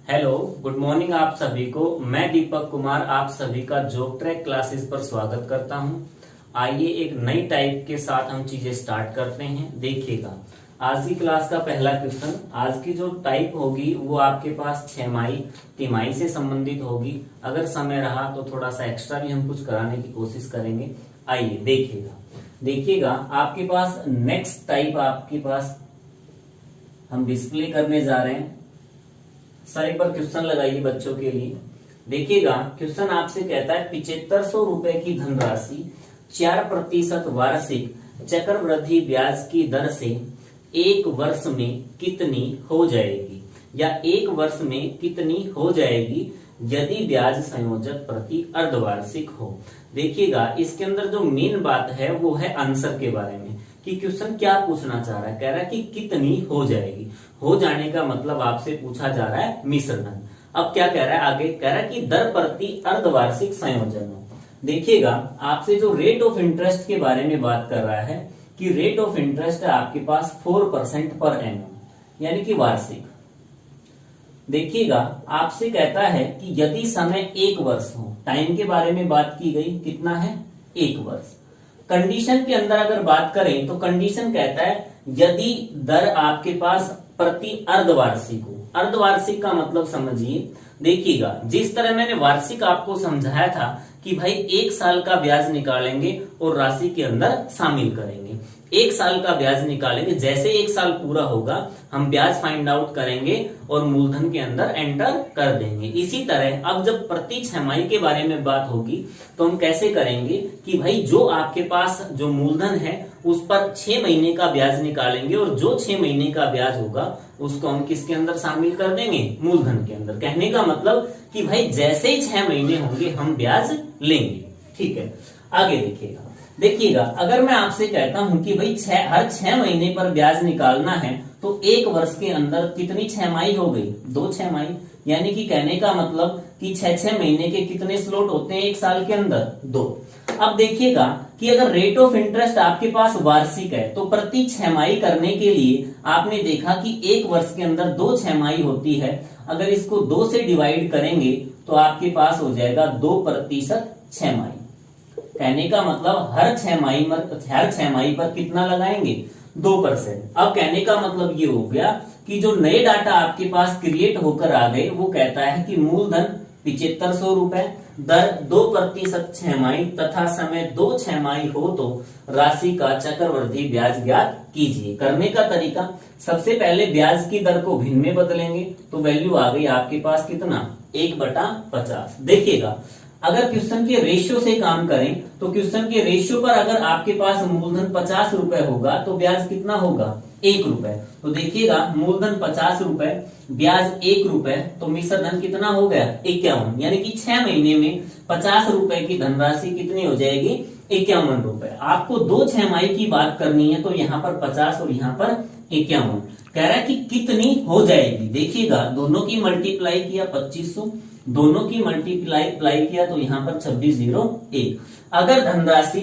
Hello, good morning आप सभी को। मैं दीपक कुमार आप सभी का जॉब ट्रैक क्लासेस पर स्वागत करता हूं। आइए एक नई टाइप के साथ हम चीजें स्टार्ट करते हैं। देखिएगा, आज की क्लास का पहला क्वेश्चन, आज की जो टाइप होगी वो आपके पास छमाही तिमाही से संबंधित होगी। अगर समय रहा तो थोड़ा सा एक्स्ट्रा भी हम कुछ कराने की कोशिश करेंगे। आइए देखिएगा आपके पास नेक्स्ट टाइप आपके पास हम डिस्प्ले करने जा रहे हैं। साइड पर क्वेश्चन लगाइए बच्चों के लिए। देखिएगा, क्वेश्चन आपसे कहता है 7500 रुपए की धनराशि 4% वार्षिक चक्रवृद्धि ब्याज की दर से एक वर्ष में कितनी हो जाएगी, या एक वर्ष में कितनी हो जाएगी यदि ब्याज संयोजक प्रति अर्धवार्षिक हो। देखिएगा, इसके अंदर जो मेन बात है वो है आंसर के बारे में, कि क्वेश्चन क्या पूछना चाह रहा है। कह रहा है कि कितनी हो जाएगी। हो जाने का मतलब आपसे पूछा जा रहा है मिश्र धन। अब क्या कह रहा है आगे, कह रहा है कि दर प्रति अर्धवार्षिक संयोजन हो। देखिएगा, आपसे जो रेट ऑफ इंटरेस्ट के बारे में बात कर रहा है कि रेट ऑफ इंटरेस्ट है आपके पास 4% पर एनम, यानी कि वार्षिक। देखिएगा, आपसे कहता है कि यदि समय 1 वर्ष हो, टाइम के बारे में बात की गई, कितना है 1 वर्ष। कंडीशन के अंदर अगर बात करें तो कंडीशन कहता है यदि दर आपके पास प्रति अर्धवार्षिक हो। अर्धवार्षिक का मतलब समझिए। देखिएगा, जिस तरह मैंने वार्षिक आपको समझाया था कि भाई 1 साल का ब्याज निकालेंगे और राशि के अंदर शामिल करेंगे। 1 साल का ब्याज निकालेंगे, जैसे 1 साल पूरा होगा हम ब्याज फाइंड आउट करेंगे और मूलधन के अंदर एंटर कर देंगे। इसी तरह अब जब प्रति छमाही के बारे में बात होगी तो हम कैसे करेंगे कि भाई जो आपके पास जो मूलधन है उस पर 6 महीने का ब्याज निकालेंगे और जो 6 महीने का ब्याज होगा उसको हम किसके अंदर शामिल कर देंगे, मूलधन के अंदर। कहने का मतलब कि भाई जैसे ही 6 महीने होंगे हम ब्याज लेंगे। ठीक है, आगे देखिएगा, अगर मैं आपसे कहता हूं कि भाई हर 6 महीने पर ब्याज निकालना है तो 1 वर्ष के अंदर कितनी छमाही हो गई, 2 छमाही। यानी कि कहने का मतलब कि 6 महीने के कितने स्लॉट होते हैं 1 साल के अंदर, 2। अब देखिएगा कि अगर रेट ऑफ इंटरेस्ट आपके पास वार्षिक है तो प्रति छमाही करने के लिए आपने देखा कि 1 वर्ष के अंदर 2 छमाही होती है। अगर इसको 2 से डिवाइड करेंगे तो आपके पास हो जाएगा 2% छमाही। कहने का मतलब हर छमाही पर कितना लगाएंगे, 2%। अब कहने का मतलब ये हो गया कि जो नए डाटा आपके पास क्रिएट होकर आ गए वो कहता है कि मूलधन 7500 रुपए, दर 2% छमाही तथा समय 2 छमाही हो तो राशि का चक्रवृद्धि ब्याज ज्ञात कीजिए। करने का तरीका, सबसे पहले ब्याज की दर को भिन्न में बदलेंगे तो वैल्यू आ गई आपके पास कितना, 1/50। देखिएगा, अगर क्वेश्चन के रेशियो से काम करें तो क्वेश्चन के रेशियो पर अगर आपके पास मूलधन 50 रुपए होगा तो ब्याज कितना होगा, 1 रुपए। तो देखिएगा, मूलधन 50 रुपए, ब्याज 1 रुपए, तो मिश्र धन कितना हो गया, 51। यानी कि 6 महीने में 50 रुपए की धनराशि कितनी हो जाएगी, 51 रुपए। आपको 2 छमाही की बात करनी है तो यहाँ पर 50 और यहाँ पर 51। कह रहा है कि कितनी हो जाएगी। देखिएगा, दोनों की मल्टीप्लाई किया 2500, दोनों की मल्टीप्लाई किया तो यहाँ पर 2601। अगर धनराशि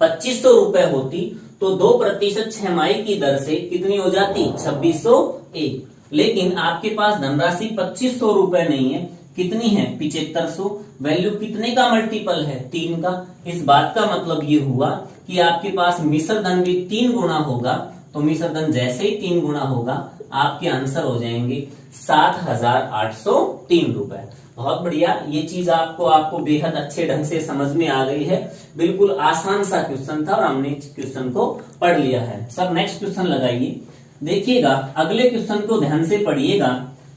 2500 रुपए होती तो 2% छमाही की दर से कितनी हो जाती, 2601। लेकिन आपके पास धनराशि 2500 रुपए नहीं है, कितनी है, 7500। वैल्यू कितने का मल्टीपल है, 3 का। इस बात का मतलब ये हुआ कि आपके पास मिश्र धन भी 3 गुना होगा। तो मिश्र धन जैसे ही 3 गुना होगा आपके आंसर हो जाएंगे 7803 रुपए। बहुत बढ़िया, ये चीज आपको बेहद अच्छे ढंग से समझ में आ गई है। बिल्कुल आसान सा क्वेश्चन था और हमने इस क्वेश्चन को पढ़ लिया है। सब नेक्स्ट क्वेश्चन लगाइए। देखिएगा, अगले क्वेश्चन को ध्यान से पढ़िएगा,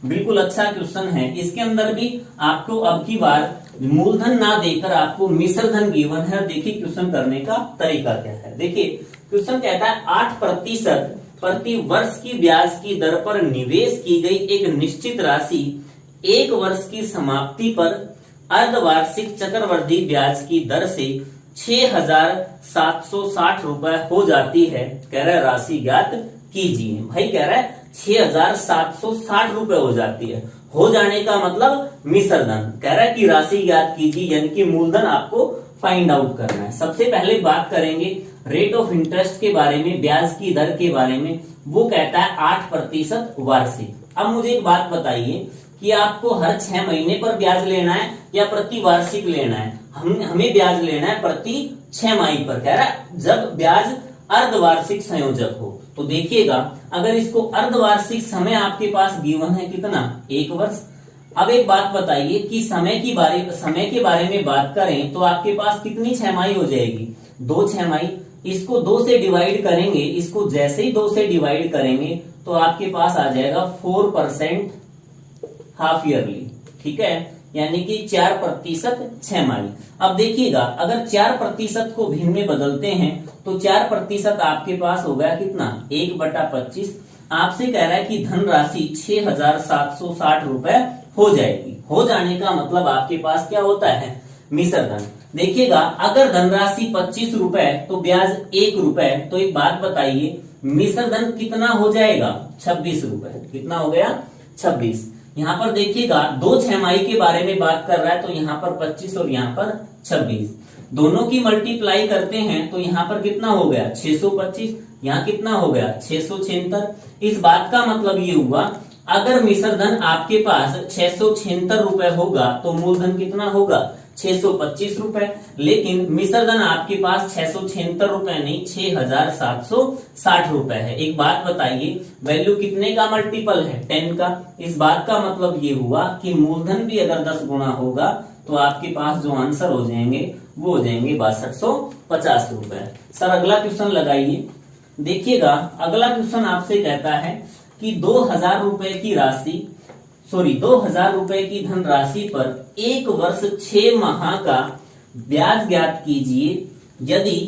बिल्कुल अच्छा क्वेश्चन है। इसके अंदर भी आपको अब की बार मूलधन ना देकर आपको मिश्र धन गिवन है। देखिए क्वेश्चन करने का तरीका क्या है। देखिए, क्वेश्चन कहता है 8% प्रति वर्ष की ब्याज की दर पर निवेश की गई एक निश्चित राशि 1 वर्ष की समाप्ति पर अर्धवार्षिक चक्रवृद्धि ब्याज की दर से 6760 रुपए हो जाती है। कह रहा है राशि ज्ञात कीजिए। भाई कह रहा है 6760 रुपए हो जाती है। हो जाने का मतलब मिश्र धन। कह रहा है कि राशि ज्ञात कीजिए, यानी कि मूलधन आपको फाइंड आउट करना है। सबसे पहले बात करेंगे रेट ऑफ इंटरेस्ट के बारे में, ब्याज की दर के बारे में। वो कहता है 8% वार्षिक। अब मुझे एक बात बताइए कि आपको हर 6 महीने पर ब्याज लेना है या प्रति वार्षिक लेना है? हमें ब्याज लेना है प्रति 6 पर। कह रहा है जब ब्याज अर्धवार्षिक संयोजक हो। तो देखिएगा, अगर इसको अर्धवार्षिक समय आपके पास गिवन है कितना, 1 वर्ष। अब एक बात बताइए कि समय के बारे में बात करें तो आपके पास कितनी 6 हो जाएगी, 2 6। इसको 2 से डिवाइड करेंगे, इसको जैसे ही 2 से डिवाइड करेंगे तो आपके पास आ जाएगा 4% हाफ ईयरली। ठीक है, यानी कि 4% 6। अब देखिएगा, अगर 4% को भिन्न में बदलते हैं तो 4% आपके पास हो गया कितना, 1/25। आपसे कह रहा है कि धनराशि 6,760 रुपए हो जाएगी। हो जाने का मतलब आपके पास क्या होता है, मिश्र धन। देखिएगा, अगर धनराशि 25 रुपए तो ब्याज 1 रुपए, तो एक बात बताइए मिश्र धन कितना हो जाएगा, 26 रुपए। कितना हो गया, 26। यहाँ पर देखिएगा 2 6 के बारे में बात कर रहा है, तो यहाँ पर 25 और यहाँ पर 26, दोनों की मल्टीप्लाई करते हैं तो यहाँ पर कितना हो गया, 625। यहाँ कितना हो गया, 676। इस बात का मतलब ये हुआ, अगर मिश्र धन आपके पास 676 रुपए होगा तो मूलधन कितना होगा, 625 रुपए। लेकिन मिश्र धन आपके पास 676 रुपए नहीं, 6,760 रुपए है। एक बात बताइए, वैल्यू कितने का मल्टीपल है, 10 का। इस बात का मतलब ये हुआ कि मूलधन भी अगर 10 गुना होगा तो आपके पास जो आंसर हो जाएंगे वो हो जाएंगे 6250 रुपए। सर अगला क्वेश्चन लगाइए। देखिएगा, अगला क्वेश्चन आपसे कहता है कि 2000 रुपए की राशि 2000 रुपए की धनराशि पर 1 वर्ष 6 माह का ब्याज ज्ञात कीजिए यदि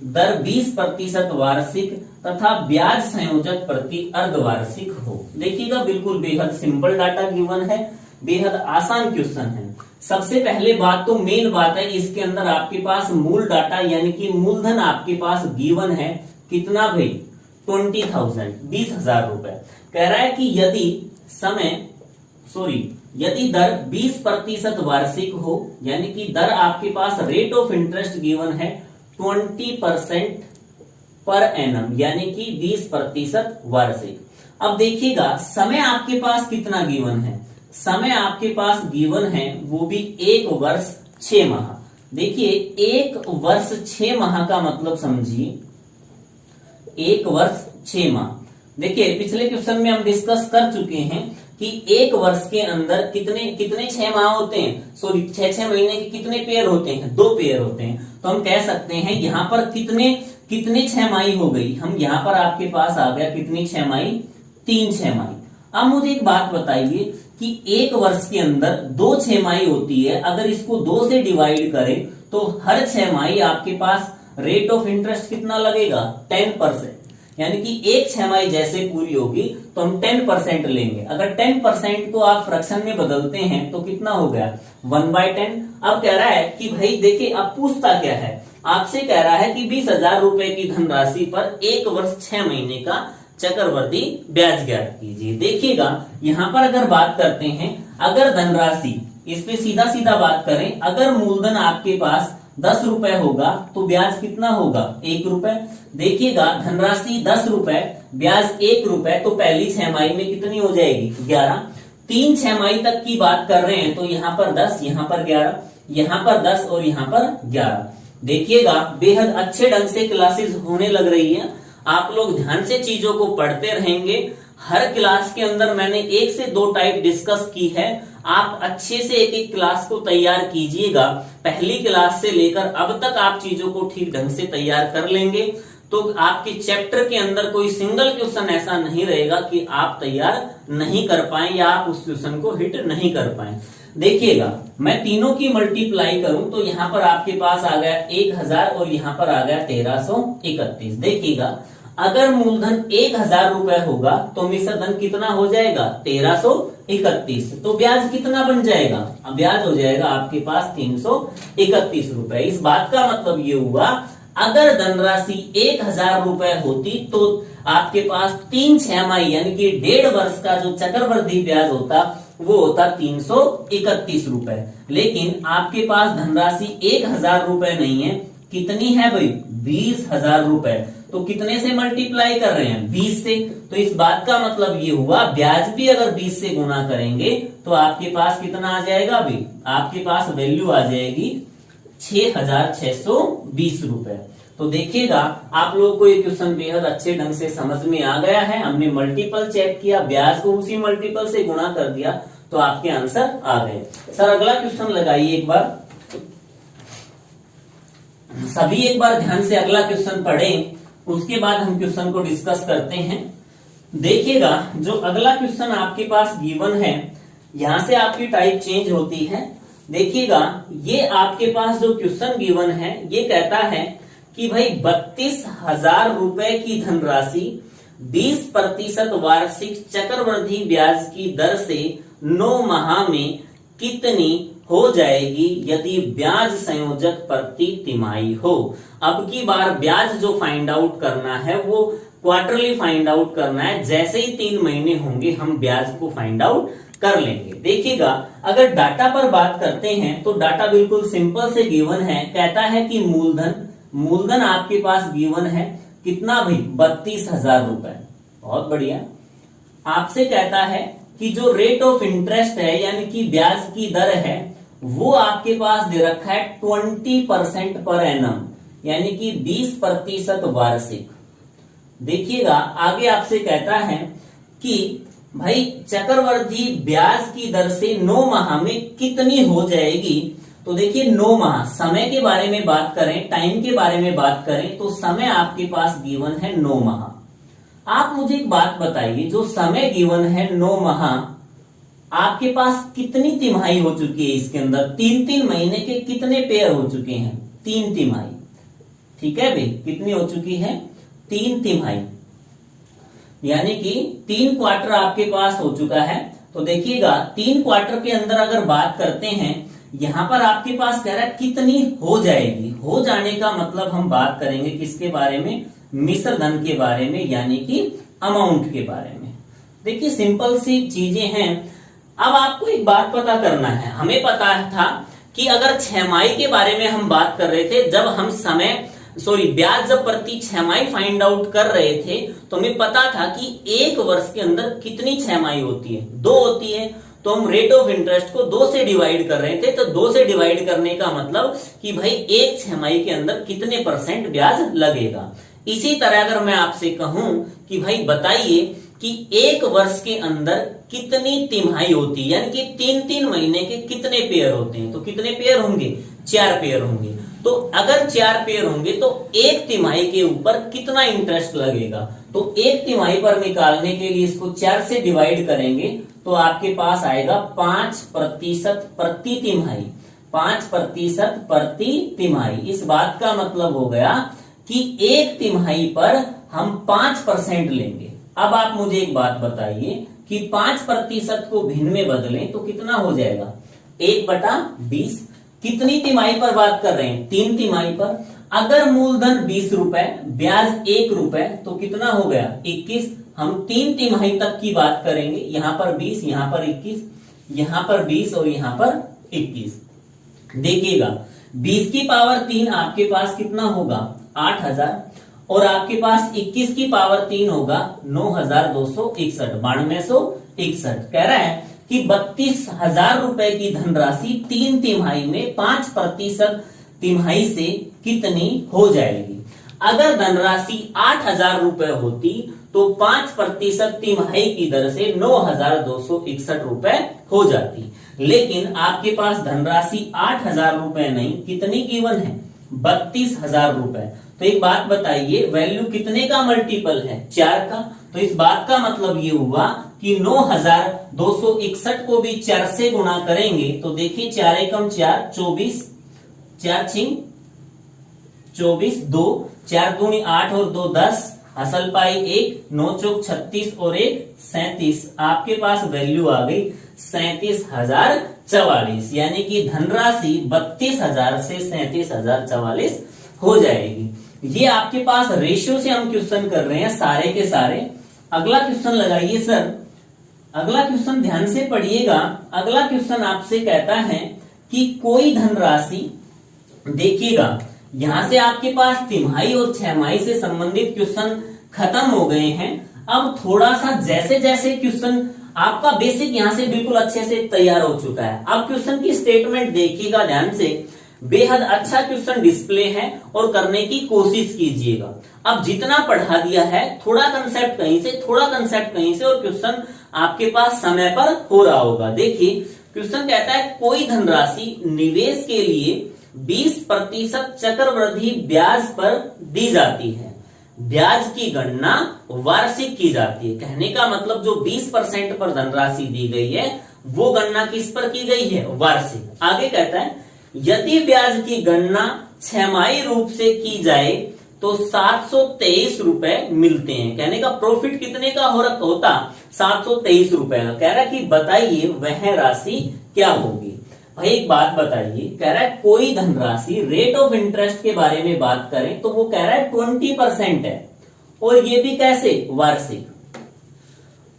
दर 20% वार्षिक तथा ब्याज संयोजक प्रति अर्धवार्षिक हो। देखिएगा, बिल्कुल बेहद सिंपल डाटा गिवन है, बेहद आसान क्वेश्चन है। सबसे पहले बात तो मेन बात है, इसके अंदर आपके पास मूल डाटा यानी कि मूलधन आपके पास गिवन है कितना भाई, 20,000, 20,000 रुपए। कह रहा है कि यदि दर 20% वार्षिक हो, यानी कि दर आपके पास रेट ऑफ इंटरेस्ट गिवन है 20% पर एनम, यानी कि 20% वार्षिक। अब देखिएगा, समय आपके पास कितना गिवन है, समय आपके पास गिवन है वो भी 1 वर्ष 6 माह। देखिए, 1 वर्ष 6 माह का मतलब समझिए, 1 वर्ष 6 माह। देखिए, पिछले क्वेश्चन में हम डिस्कस कर चुके हैं कि 1 वर्ष के अंदर कितने 6 माह होते हैं, 6 महीने के कितने पेयर होते हैं, 2 पेयर होते हैं। तो हम कह सकते हैं यहाँ पर कितने 6 माही हो गई, हम यहाँ पर आपके पास आ गया कितनी 6 माही, 3 6 माही। अब मुझे एक बात बताइए कि 1 वर्ष के अंदर 2 6 माही होती है, अगर इसको 2 से डिवाइड करें तो हर 6 माही आपके पास रेट ऑफ इंटरेस्ट कितना लगेगा, 10%। यानी कि 1 6 जैसे पूरी होगी तो हम 10% लेंगे। अगर 10% को आप फ्रैक्शन में बदलते हैं तो कितना हो गया, 1/10। अब कह रहा है कि भाई देखिए, अब पूछता क्या है, आपसे कह रहा है कि 20,000 रुपए की धनराशि पर 1 वर्ष 6 महीने का चक्रवर्ती ब्याज ज्ञात कीजिए। देखिएगा, यहाँ पर अगर बात करते हैं, अगर धनराशि, इस पे सीधा सीधा बात करें, अगर मूलधन आपके पास 10 रुपए होगा तो ब्याज कितना होगा, 1 रुपए। देखिएगा, धनराशि 10 रुपए, ब्याज 1 रुपए, तो पहली 6 माही में कितनी हो जाएगी, 11। 3 6 माही तक की बात कर रहे हैं तो यहाँ पर 10, यहाँ पर 11, यहाँ पर 10 और यहाँ पर 11। देखिएगा, बेहद अच्छे ढंग से क्लासेस होने लग रही है। आप लोग ध्यान से चीजों को पढ़ते रहेंगे। हर क्लास के अंदर मैंने 1 से 2 टाइप डिस्कस की है। आप अच्छे से एक एक क्लास को तैयार कीजिएगा। पहली क्लास से लेकर अब तक आप चीजों को ठीक ढंग से तैयार कर लेंगे तो आपके चैप्टर के अंदर कोई सिंगल क्वेश्चन ऐसा नहीं रहेगा कि आप तैयार नहीं कर पाए या आप उस क्वेश्चन को हिट नहीं कर पाए। देखिएगा, मैं तीनों की मल्टीप्लाई करूं तो यहाँ पर आपके पास आ गया 1000 और यहाँ पर आ गया 1331। देखिएगा, अगर मूलधन 1000 रुपए होगा तो मिश्र धन कितना हो जाएगा, 1331। तो ब्याज कितना बन जाएगा, ब्याज हो जाएगा आपके पास 331 रुपए। इस बात का मतलब ये हुआ, अगर धनराशि 1000 रुपए होती तो आपके पास 3 6 माही यानी कि 1.5 वर्ष का जो चक्रवृद्धि ब्याज होता वो होता 331 रुपए। लेकिन आपके पास धनराशि 1000 रुपए नहीं है, कितनी है भाई, 20,000 रुपए। तो कितने से मल्टीप्लाई कर रहे हैं? 20 से। तो इस बात का मतलब ये हुआ ब्याज भी अगर 20 से गुना करेंगे तो आपके पास कितना आ जाएगा? अभी आपके पास वैल्यू आ जाएगी 6,620 रुपए। तो देखिएगा आप लोगों को ये क्वेश्चन बेहद अच्छे ढंग से समझ में आ गया है। हमने मल्टीपल चेक किया, ब्याज को उसी मल्टीपल से गुणा कर दिया, तो आपके आंसर आ गए। सर अगला क्वेश्चन लगाइए एक बार, सभी एक बार ध्यान से अगला क्वेश्चन पढ़ें, उसके बाद हम क्वेश्चन को डिस्कस करते हैं। देखिएगा जो अगला क्वेश्चन आपके पास गिवन है, यहां से आपकी टाइप चेंज होती है। देखिएगा ये आपके पास जो क्वेश्चन गिवन है ये कहता है कि भाई 32,000 रुपए की धनराशि 20% वार्षिक चक्रवृद्धि ब्याज की दर से 9 माह में कितनी हो जाएगी यदि ब्याज संयोजक प्रति तिमाही हो। अब की बार ब्याज जो फाइंड आउट करना है वो क्वार्टरली फाइंड आउट करना है। जैसे ही 3 महीने होंगे हम ब्याज को फाइंड आउट कर लेंगे। देखिएगा अगर डाटा पर बात करते हैं तो डाटा बिल्कुल सिंपल से गिवन है। कहता है कि मूलधन आपके पास गिवन है कितना भाई? 32,000 रुपए। बहुत बढ़िया। आपसे कहता है कि जो रेट ऑफ इंटरेस्ट है यानी कि ब्याज की दर है वो आपके पास दे रखा है 20% पर एनम, यानी कि 20% वार्षिक। देखिएगा आगे आपसे कहता है कि भाई चक्रवृद्धि ब्याज की दर से 9 माह में कितनी हो जाएगी। तो देखिए 9 माह, समय के बारे में बात करें, टाइम के बारे में बात करें तो समय आपके पास गिवन है 9 माह। आप मुझे एक बात बताइए, जो समय गिवन है 9 माह, आपके पास कितनी तिमाही हो चुकी है? इसके अंदर 3-3 महीने के कितने पेयर हो चुके हैं? 3 तिमाही। ठीक है भाई, कितनी हो चुकी है? 3 तिमाही, यानी कि 3 क्वार्टर आपके पास हो चुका है। तो देखिएगा 3 क्वार्टर के अंदर अगर बात करते हैं, यहां पर आपके पास कह रहा है कितनी हो जाएगी। हो जाने का मतलब हम बात करेंगे किसके बारे में? मिश्र धन के बारे में, यानी कि अमाउंट के बारे में। देखिए सिंपल सी चीजें हैं। अब आपको एक बात पता करना है। हमें पता था कि अगर छमाही के बारे में हम बात कर रहे थे, जब हम ब्याज जब प्रति छमाही फाइंड आउट कर रहे थे तो हमें पता था कि 1 वर्ष के अंदर कितनी छमाही होती है? 2 होती है। तो हम रेट ऑफ इंटरेस्ट को 2 से डिवाइड कर रहे थे, तो 2 से डिवाइड करने का मतलब कि भाई 1 छमाही के अंदर कितने % ब्याज लगेगा। इसी तरह अगर मैं आपसे कहूं कि भाई बताइए कि 1 वर्ष के अंदर कितनी तिमाही होती है, यानी कि 3-3 महीने के कितने पेयर होते हैं? तो कितने पेयर होंगे? 4 पेयर होंगे। तो अगर 4 पेयर होंगे तो 1 तिमाही के ऊपर कितना इंटरेस्ट लगेगा? तो 1 तिमाही पर निकालने के लिए इसको 4 से डिवाइड करेंगे तो आपके पास आएगा 5% प्रति तिमाही। 5% प्रति तिमाही। इस बात का मतलब हो गया कि 1 तिमाही पर हम 5% लेंगे। अब आप मुझे एक बात बताइए कि 5% को भिन्न में बदलें तो कितना हो जाएगा? 1/20। कितनी तिमाही पर बात कर रहे हैं? 3 तिमाही पर। अगर मूलधन 20 रुपए, ब्याज 1 रुपए, तो कितना हो गया? 21। हम 3 तिमाही तक की बात करेंगे। यहां पर 20, यहां पर 21, यहां पर 20 और यहां पर 21। देखिएगा 20 की पावर 3 आपके पास कितना होगा? 8,000, और आपके पास 21 की पावर 3 होगा 9,261, 9261। कह रहा है कि 32,000 रुपए की धनराशि 3 तिमाही में 5% तिमाही से कितनी हो जाएगी। अगर धनराशि 8,000 रुपए होती तो 5% तिमाही की दर से 9,261 रुपए हो जाती। लेकिन आपके पास धनराशि 8,000 रुपए नहीं, कितनी गिवन है? 32,000 रुपए। तो एक बात बताइए, वैल्यू कितने का मल्टीपल है? 4 का। तो इस बात का मतलब ये हुआ कि 9,261 को भी 4 से गुणा करेंगे तो देखिए 4 एकम 4, 24, 4 छिंग 24, 2, 4 दूनी 8 और 2 10, असल पाई 1, 9 चौक 36 और 1 37। आपके पास वैल्यू आ गई 37,044, यानी कि धनराशि 32,000 से 37,044 हो जाएगी। ये आपके पास रेशियो से हम क्वेश्चन कर रहे हैं सारे के सारे। अगला क्वेश्चन लगाइए सर। अगला क्वेश्चन ध्यान से पढ़िएगा। अगला क्वेश्चन आपसे कहता है कि कोई धनराशि, देखिएगा यहां से आपके पास तिमाही और छमाही से संबंधित क्वेश्चन खत्म हो गए हैं। अब थोड़ा सा जैसे जैसे क्वेश्चन आपका बेसिक यहां से बिल्कुल अच्छे से तैयार हो चुका है। अब क्वेश्चन की स्टेटमेंट देखिएगा ध्यान से, बेहद अच्छा क्वेश्चन डिस्प्ले है और करने की कोशिश कीजिएगा। अब जितना पढ़ा दिया है, थोड़ा कंसेप्ट कहीं से, थोड़ा कंसेप्ट कहीं से, और क्वेश्चन आपके पास समय पर हो रहा होगा। देखिए क्वेश्चन कहता है कोई धनराशि निवेश के लिए 20% चक्रवृद्धि ब्याज पर दी जाती है। ब्याज की गणना वार्षिक की जाती है। कहने का मतलब जो 20% पर धनराशि दी गई है वो गणना किस पर की गई है? वार्षिक। आगे कहता है यदि ब्याज की गणना छमाही रूप से की जाए तो 723 रुपए मिलते हैं। कहने का प्रॉफिट कितने का होता? 723 रुपए का। कह रहा है कि बताइए वह राशि क्या होगी। भाई एक बात बताइए, कह रहा है कोई धनराशि, रेट ऑफ इंटरेस्ट के बारे में बात करें तो वो कह रहा है 20% है, और ये भी कैसे? वार्षिक।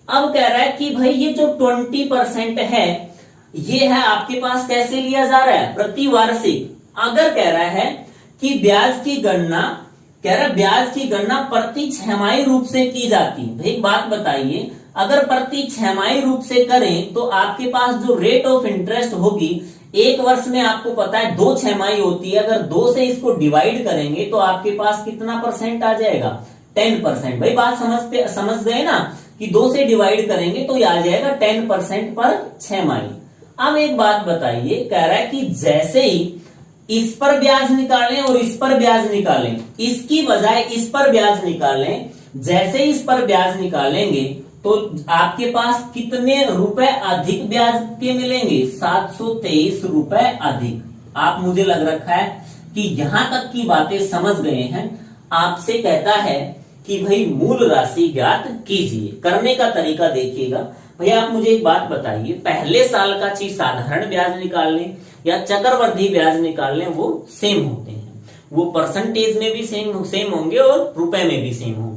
अब कह रहा है कि भाई ये जो 20% है ये है आपके पास कैसे लिया जा रहा है? प्रति वार्षिक। अगर कह रहा है कि ब्याज की गणना, कह रहा है ब्याज की गणना प्रति छमाही रूप से की जाती है। भाई एक बात बताइए, अगर प्रति छमाही रूप से करें तो आपके पास जो रेट ऑफ इंटरेस्ट होगी, एक वर्ष में आपको पता है 2 छमाही होती है, अगर 2 से इसको डिवाइड करेंगे तो आपके पास कितना परसेंट आ जाएगा? 10%। भाई बात समझ गए ना कि 2 से डिवाइड करेंगे तो ये आ जाएगा 10% पर छमाही। अब एक बात बताइए, कह रहा है कि जैसे ही इस पर ब्याज निकालें और इस पर ब्याज निकालें, इसकी बजाय इस पर ब्याज निकालें, जैसे इस पर ब्याज निकालेंगे तो आपके पास कितने रुपए अधिक ब्याज के मिलेंगे? 723 रुपए अधिक। आप मुझे लग रखा है कि यहां तक की बातें समझ गए हैं। आपसे कहता है कि भाई मूल राशि ज्ञात कीजिए। करने का तरीका देखिएगा। भैया आप मुझे एक बात बताइए, पहले साल का चीज साधारण ब्याज निकाल लें या चक्रवृद्धि ब्याज निकाल लें, वो सेम होते हैं। वो परसेंटेज में भी सेम होंगे और रुपए में भी सेम होंगे।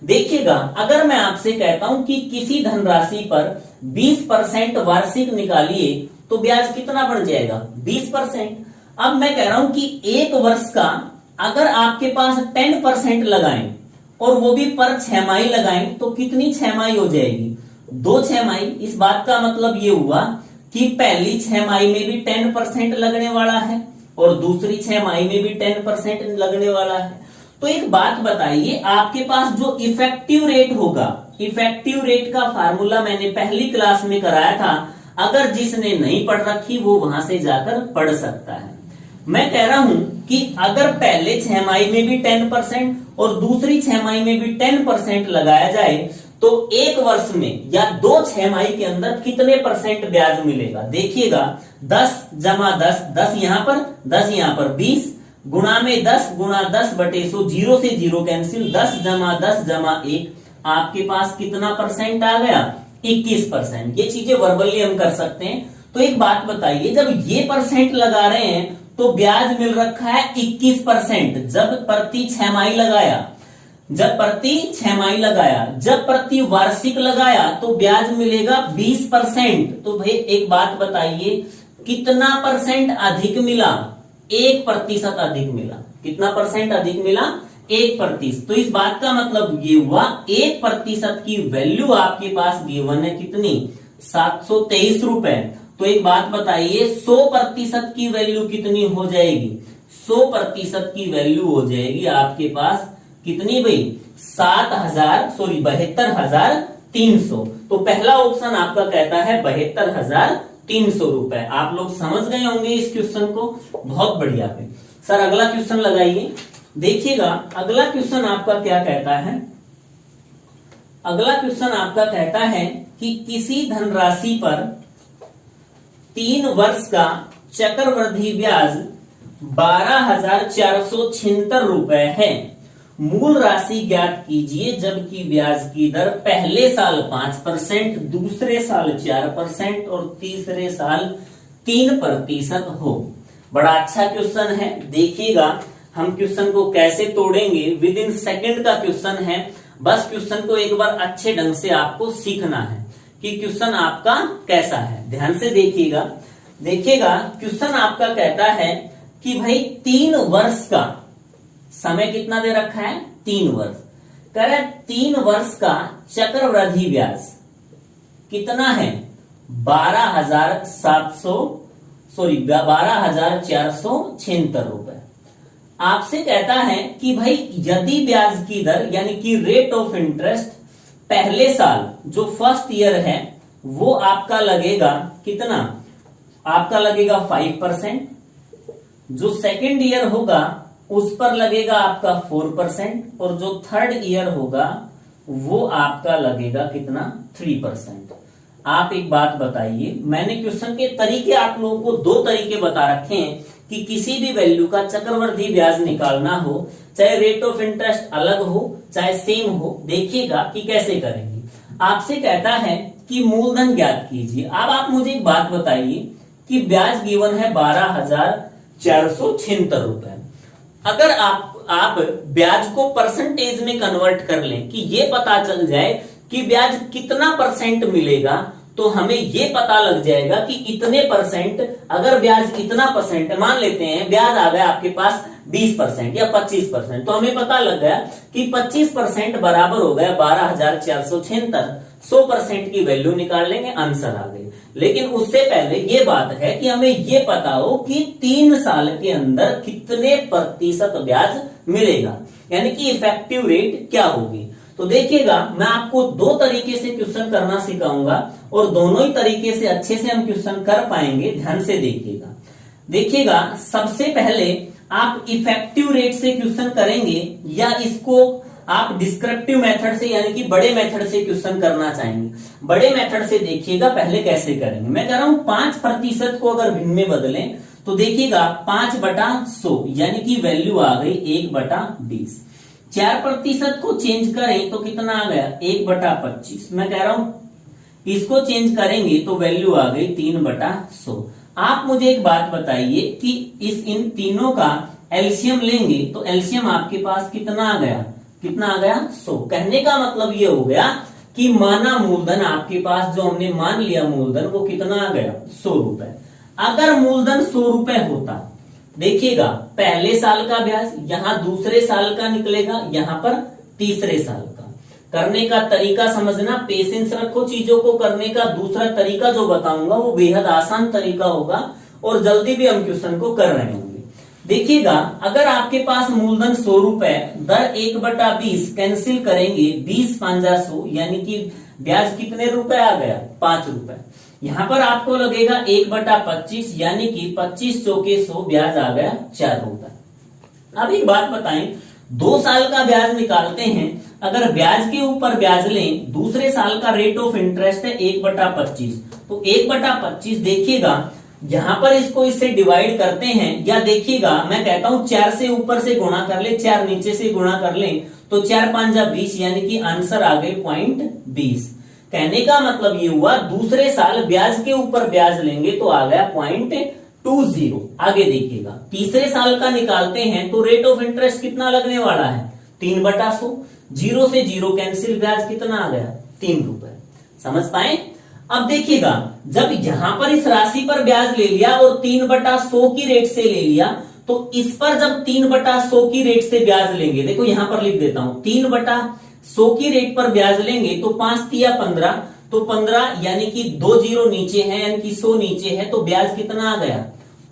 देखिएगा, अगर मैं आपसे कहता हूं कि किसी धनराशि पर 20% वार्षिक निकालिए तो ब्याज कितना बढ़ जाएगा? 20%। अब मैं कह रहा हूं कि एक वर्ष का अगर आपके पास 10% लगाएं और वो भी पर छमाही लगाएं तो कितनी छमाही हो जाएगी? 2 छमाही। इस बात का मतलब ये हुआ कि पहली छमाही में भी 10% लगने वाला है और दूसरी छमाही में भी 10% लगने वाला है। तो एक बात बताइए, आपके पास जो इफेक्टिव रेट होगा, इफेक्टिव रेट का फार्मूला मैंने पहली क्लास में कराया था, अगर जिसने नहीं पढ़ रखी वो वहां से जाकर पढ़ सकता है। मैं कह रहा हूं कि अगर पहले छमाही में भी 10% और दूसरी छमाही में भी 10% लगाया जाए तो एक वर्ष में या 2 छमाही के अंदर कितने परसेंट ब्याज मिलेगा? देखिएगा, 10 जमा 10, 10 यहां पर, 10 यहां पर, 20 गुणा में 10 गुणा 10 बटे 100, 0 से 0 कैंसिल, 10 जमा 10 जमा 1, आपके पास कितना परसेंट आ गया? 21%। ये चीजें वर्बली हम कर सकते हैं। तो एक बात बताइए, जब ये परसेंट लगा रहे हैं तो ब्याज मिल रखा है 21%। जब प्रति छमाही लगाया, जब प्रति छमाही लगाया, जब प्रति वार्षिक लगाया तो ब्याज मिलेगा 20%। तो भाई एक बात बताइए, कितना परसेंट अधिक मिला? 1% अधिक मिला। कितना परसेंट अधिक मिला? 1%। तो इस बात का मतलब ये हुआ 1% की वैल्यू आपके पास गिवन है कितनी? 723 रुपए। तो एक बात बताइए, 100% की वैल्यू कितनी हो जाएगी? 100% की वैल्यू हो जाएगी आपके पास कितनी भाई? 72,300। तो पहला ऑप्शन आपका कहता है 72,300 रुपए। आप लोग समझ गए होंगे इस क्वेश्चन को, बहुत बढ़िया है। सर अगला क्वेश्चन लगाइए। देखिएगा अगला क्वेश्चन आपका क्या कहता है। अगला क्वेश्चन आपका कहता है कि किसी धनराशि पर 3 वर्ष का चक्रवृद्धि ब्याज 12,476 रुपए है। मूल राशि ज्ञात कीजिए जबकि ब्याज की दर पहले साल 5%, दूसरे साल 4% और तीसरे साल 3% हो। बड़ा अच्छा क्वेश्चन है। देखिएगा हम क्वेश्चन को कैसे तोड़ेंगे, विद इन सेकेंड का क्वेश्चन है। बस क्वेश्चन को एक बार अच्छे ढंग से आपको सीखना है कि क्वेश्चन आपका कैसा है। ध्यान से देखिएगा। देखिएगा क्वेश्चन आपका कहता है कि भाई 3 वर्ष का समय कितना दे रखा है 3 वर्ष। कह रहे 3 वर्ष का चक्रवृद्धि ब्याज कितना है 12,476 रुपए। आपसे कहता है कि भाई यदि ब्याज की दर यानी कि रेट ऑफ इंटरेस्ट पहले साल जो फर्स्ट ईयर है वो आपका लगेगा कितना, आपका लगेगा 5%, जो सेकेंड ईयर होगा उस पर लगेगा आपका 4% और जो थर्ड ईयर होगा वो आपका लगेगा कितना 3%। आप एक बात बताइए, मैंने क्वेश्चन के तरीके आप लोगों को 2 तरीके बता रखे हैं कि किसी भी वैल्यू का चक्रवृद्धि ब्याज निकालना हो, चाहे रेट ऑफ इंटरेस्ट अलग हो चाहे सेम हो, देखिएगा कि कैसे करेंगे। आपसे कहता है कि मूलधन ज्ञात कीजिए। अब आप मुझे एक बात बताइए कि ब्याज गिवन है 12,476 रुपए। अगर आप ब्याज को परसेंटेज में कन्वर्ट कर लें कि ये पता चल जाए कि ब्याज कितना परसेंट मिलेगा, तो हमें ये पता लग जाएगा कि इतने परसेंट, अगर ब्याज इतना परसेंट, मान लेते हैं ब्याज आ गया आपके पास 20% या 25%, तो हमें पता लग गया कि 25% बराबर हो गया 12,476। 100% की वैल्यू निकाल लेंगे, आंसर आ गई। लेकिन उससे पहले ये बात है कि हमें ये पता हो कि 3 साल के अंदर कितने प्रतिशत ब्याज मिलेगा, यानी कि इफेक्टिव रेट क्या होगी। तो देखिएगा मैं आपको 2 तरीके से क्वेश्चन करना सिखाऊंगा और दोनों ही तरीके से अच्छे से हम क्वेश्चन कर पाएंगे। ध्यान से देखिएगा सबसे पहले आप इफेक्टिव रेट से क्वेश्चन करेंगे या इसको आप डिस्क्रिप्टिव मेथड से यानी कि बड़े मेथड से क्वेश्चन करना चाहेंगे। बड़े मेथड से देखिएगा पहले कैसे करेंगे। मैं कह रहा हूं 5% को अगर भिन्न में बदलें तो देखिएगा 5/100 यानी कि वैल्यू आ गई 1/20। 4% को चेंज करें तो कितना आ गया 1/25। मैं कह रहा हूं इसको चेंज करेंगे तो वैल्यू आ गई 3/100। आप मुझे एक बात बताइए कि इन तीनों का एलसीएम लेंगे तो एलसीएम आपके पास कितना आ गया 100। कहने का मतलब ये हो गया कि माना मूलधन आपके पास जो हमने मान लिया मूलधन वो कितना आ गया 100 रुपए। अगर मूलधन 100 रुपए होता, देखिएगा पहले साल का ब्याज यहां दूसरे साल का निकलेगा, यहां पर तीसरे साल का। करने का तरीका समझना, पेशेंस रखो चीजों को करने का। दूसरा तरीका जो बताऊंगा वो बेहद आसान तरीका होगा और जल्दी भी हम क्वेश्चन को कर रहे होंगे। देखिएगा अगर आपके पास मूलधन 100 रुपए, दर 1/20 कैंसिल करेंगे 20×5 यानी कि ब्याज कितने रुपए आ गया 5 रुपए। यहां पर आपको लगेगा 1/25 यानी कि 25 चौके 100 ब्याज आ गया 4 रुपए। अब एक बात बताएं, 2 साल का ब्याज निकालते हैं, अगर ब्याज के ऊपर ब्याज लें, दूसरे साल का रेट ऑफ इंटरेस्ट है 1/25, तो 1/25 देखिएगा यहां पर इसको इससे डिवाइड करते हैं, या देखिएगा मैं कहता हूं 4 से ऊपर से गुणा कर ले, 4 नीचे से गुणा कर ले तो 4×5=20 यानी कि आंसर आ गए 0.20। कहने का मतलब ये हुआ दूसरे साल ब्याज के ऊपर ब्याज लेंगे तो आ गया 0.20। आगे देखिएगा तीसरे साल का निकालते हैं तो रेट ऑफ इंटरेस्ट कितना लगने वाला है 3/100। 0 से 0 कैंसिल, ब्याज कितना आ गया 3 रुपए। समझ पाए। अब देखिएगा जब यहां पर इस राशि पर ब्याज ले लिया और 3/100 की रेट से ले लिया, तो इस पर जब 3/100 की रेट से ब्याज लेंगे, देखो यहां पर लिख देता हूं 3/100 की रेट पर ब्याज लेंगे तो 5 तिया 15, तो 15 यानी कि 2 0 नीचे है यानी कि 100 नीचे है, तो ब्याज कितना आ गया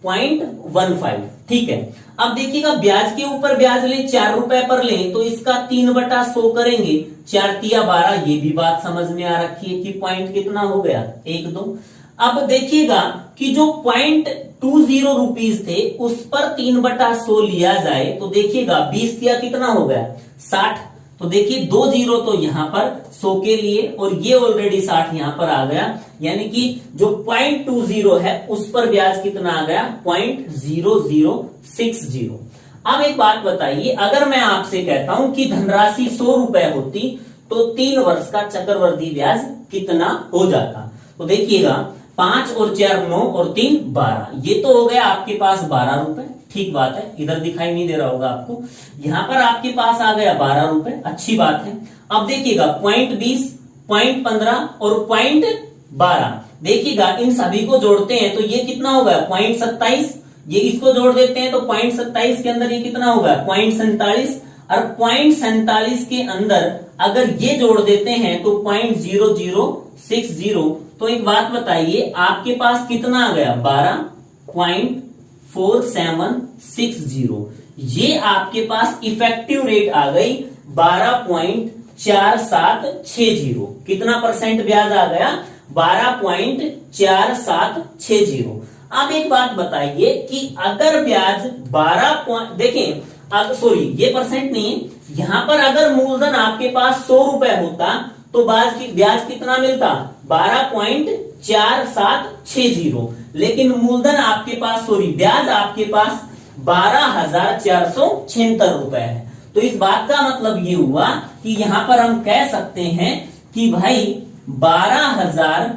0.15। ठीक है। अब देखिएगा ब्याज के ऊपर ब्याज ले 4 रुपए पर लें तो इसका 3/100 करेंगे, 4 तिया 12। ये भी बात समझ में आ रखी है कि पॉइंट कितना हो गया 1-2। अब देखिएगा कि जो 0.20 रुपीज थे उस पर 3/100 लिया जाए तो देखिएगा 20 तिया कितना हो गया 60। तो देखिए 2 0 तो यहां पर 100 के लिए और ये ऑलरेडी 60 यहां पर आ गया, यानी कि जो 0.20 है उस पर ब्याज कितना आ गया 0.0060। अब एक बात बताइए, अगर मैं आपसे कहता हूं कि धनराशि 100 रुपए होती तो 3 वर्ष का चक्रवृद्धि ब्याज कितना हो जाता। तो देखिएगा 5 और 4 9 और 3 12, ये तो हो गया आपके पास 12 रुपए। ठीक बात है, इधर दिखाई नहीं दे रहा होगा आपको, यहां पर आपके पास आ गया 12 रुपए, अच्छी बात है। अब देखिएगा 0.20, 0.15 और 0.12, देखिएगा इन सभी को जोड़ते हैं तो ये कितना हो गया 0.27। ये इसको जोड़ देते हैं तो 0.27 के अंदर ये कितना होगा 0.47 और 0.47 के अंदर अगर ये जोड़ देते हैं तो 0.0060। तो एक बात बताइए आपके पास कितना आ गया 12.4760। ये आपके पास इफेक्टिव रेट आ गई 12.4760। कितना परसेंट ब्याज आ गया 12.4760। अब एक बात बताइए कि अगर ब्याज 12 देखें सॉरी ये परसेंट नहीं है, यहां पर अगर मूलधन आपके पास 100 रुपए होता तो ब्याज कितना मिलता 12.4760। लेकिन मूलधन आपके पास ब्याज आपके पास 12,476 रुपए है। तो इस बात का मतलब ये हुआ कि यहां पर हम कह सकते हैं कि भाई 12,000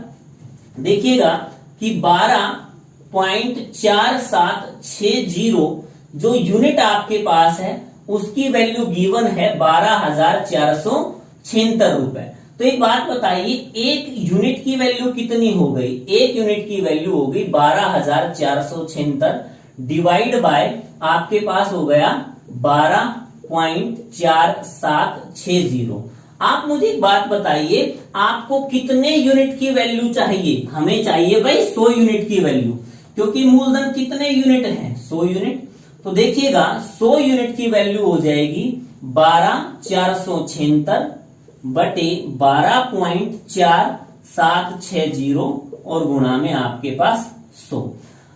देखिएगा कि 12.4760 जो यूनिट आपके पास है उसकी वैल्यू गिवन है 12,476 रुपए। तो एक बात बताइए एक यूनिट की वैल्यू कितनी हो गई, एक यूनिट की वैल्यू हो गई 12,476 डिवाइड बाय आपके पास हो गया 12.4760। आप मुझे एक बात बताइए आपको कितने यूनिट की वैल्यू चाहिए, हमें चाहिए भाई 100 यूनिट की वैल्यू, क्योंकि मूलधन कितने यूनिट है 100 यूनिट। तो देखिएगा 100 यूनिट की वैल्यू हो जाएगी 12,476 बटे 12.4760 और गुणा में आपके पास 100।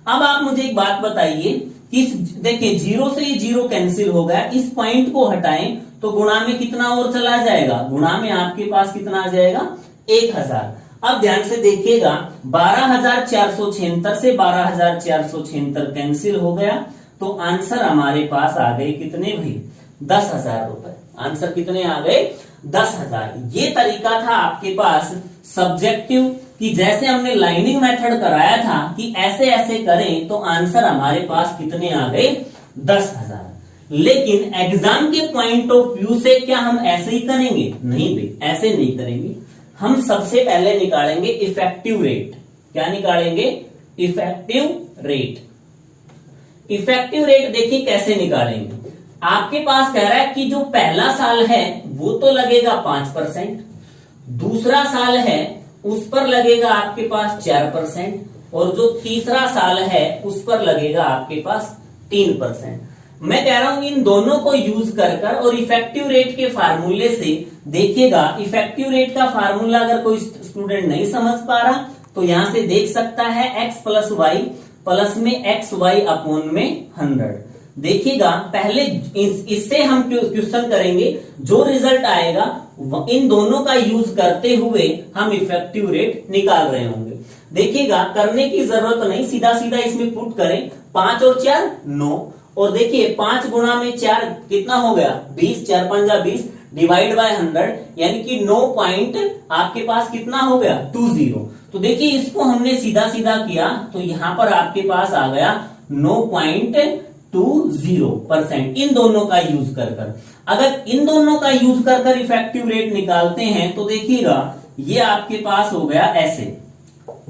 अब आप मुझे एक बात बताइए कि देखिए 0 से ये 0 कैंसिल हो गया, इस पॉइंट को हटाएं तो गुणा में कितना और चला जाएगा, गुणा में आपके पास कितना आ जाएगा 1000। अब ध्यान से देखिएगा 12,476 से 12,476 कैंसिल हो गया तो आंसर हमारे पास आ गए कितने भाई 10,000 रुपए। आंसर कितने आ गए 10,000। ये तरीका था आपके पास सब्जेक्टिव कि जैसे हमने लाइनिंग मेथड कराया था कि ऐसे ऐसे करें तो आंसर हमारे पास कितने आ गए 10,000। लेकिन एग्जाम के पॉइंट ऑफ व्यू से क्या हम ऐसे ही करेंगे, नहीं भाई ऐसे नहीं करेंगे। हम सबसे पहले निकालेंगे इफेक्टिव रेट। क्या निकालेंगे इफेक्टिव रेट। इफेक्टिव रेट देखिए कैसे निकालेंगे। आपके पास कह रहा है कि जो पहला साल है वो तो लगेगा 5%, दूसरा साल है उस पर लगेगा आपके पास 4% और जो तीसरा साल है उस पर लगेगा आपके पास 3%। मैं कह रहा हूं इन दोनों को यूज कर और इफेक्टिव रेट के फार्मूले से देखिएगा। इफेक्टिव रेट का फार्मूला अगर कोई स्टूडेंट नहीं समझ पा रहा तो यहां से देख सकता है x प्लस वाई प्लस में एक्स वाई अपॉन में 100। देखिएगा पहले इससे हम क्वेश्चन करेंगे, जो रिजल्ट आएगा इन दोनों का यूज करते हुए हम इफेक्टिव रेट निकाल रहे होंगे। देखिएगा करने की जरूरत नहीं, सीधा सीधा इसमें पुट करें 5 और 4 9 और देखिए 5 गुणा में 4 कितना हो गया 20, 4 पंजा 20 डिवाइड बाय 100 यानी कि 9 पॉइंट आपके पास कितना हो गया 20। तो देखिए इसको हमने सीधा सीधा किया तो यहां पर आपके पास आ गया 9.20% इन दोनों का यूज कर। अगर इन दोनों का यूज कर इफेक्टिव रेट निकालते हैं तो देखिएगा ये आपके पास हो गया ऐसे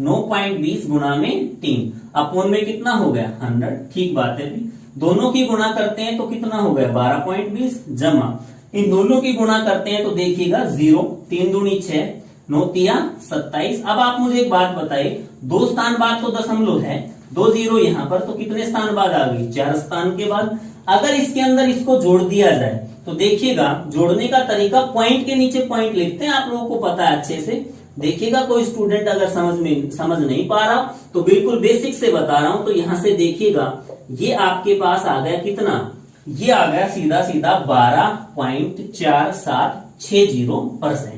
9.20 गुणा में 3 अपोन में कितना हो गया 100। ठीक बात है, दोनों की गुणा करते हैं तो कितना हो गया 12.20 जमा इन दोनों की गुणा करते हैं तो देखिएगा 0 3 दूनी 6 9 तिया 27। अब आप मुझे एक बात बताइए 2 स्थान बाद तो दशमलव है, 2 0 यहाँ पर तो कितने स्थान बाद आ गई 4 स्थान के बाद। अगर इसके अंदर इसको जोड़ दिया जाए तो देखिएगा जोड़ने का तरीका पॉइंट के नीचे पॉइंट लिखते हैं, आप लोगों को पता है अच्छे से। देखिएगा कोई स्टूडेंट अगर समझ नहीं पा रहा तो बिल्कुल बेसिक से बता रहा हूं। तो यहां से देखिएगा ये आपके पास आ गया कितना, ये आ गया सीधा सीधा 12.4760%।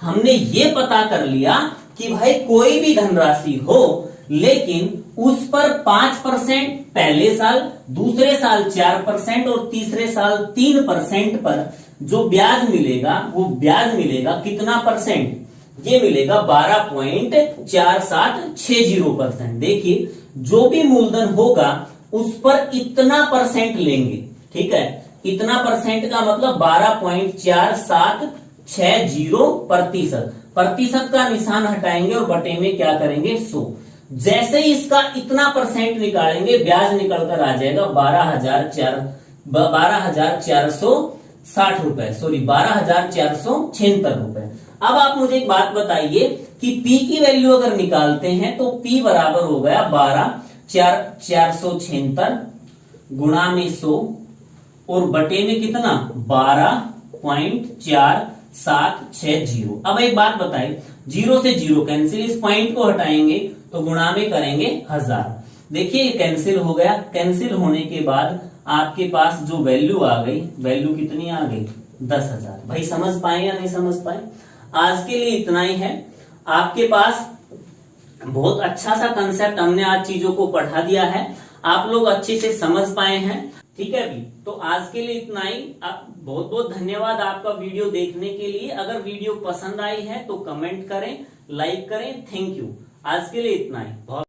हमने ये पता कर लिया कि भाई कोई भी धनराशि हो लेकिन उस पर 5% पहले साल, दूसरे साल 4% और तीसरे साल 3% पर जो ब्याज मिलेगा वो ब्याज मिलेगा कितना परसेंट, ये मिलेगा 12.4760%। देखिए जो भी मूलधन होगा उस पर इतना परसेंट लेंगे, ठीक है। इतना परसेंट का मतलब 12.4760%। प्रतिशत का निशान हटाएंगे और बटे में क्या करेंगे 100। जैसे ही इसका इतना परसेंट निकालेंगे ब्याज निकल कर आ जाएगा 12,460 रुपए, सॉरी 12,476 रुपए। अब आप मुझे एक बात बताइए कि P की वैल्यू अगर निकालते हैं तो P बराबर हो गया 12,476 गुणा में 100 और बटे में कितना 12.4760। अब एक बात बताइए, 0 से 0 कैंसिल, इस पॉइंट को हटाएंगे तो गुणा में करेंगे 1000। देखिए ये कैंसिल हो गया। कैंसिल होने के बाद आपके पास जो वैल्यू आ गई, वैल्यू कितनी आ गई 10,000। भाई समझ पाए या नहीं समझ पाए? आज के लिए इतना ही है। आपके पास बहुत अच्छा सा कंसेप्ट हमने आज चीजों को पढ़ा दिया है, आप लोग अच्छे से समझ पाए हैं। ठीक है भी, तो आज के लिए इतना ही। आप बहुत बहुत धन्यवाद आपका वीडियो देखने के लिए। अगर वीडियो पसंद आई है तो कमेंट करें, लाइक करें। Thank you. आज के लिए इतना ही। बहुत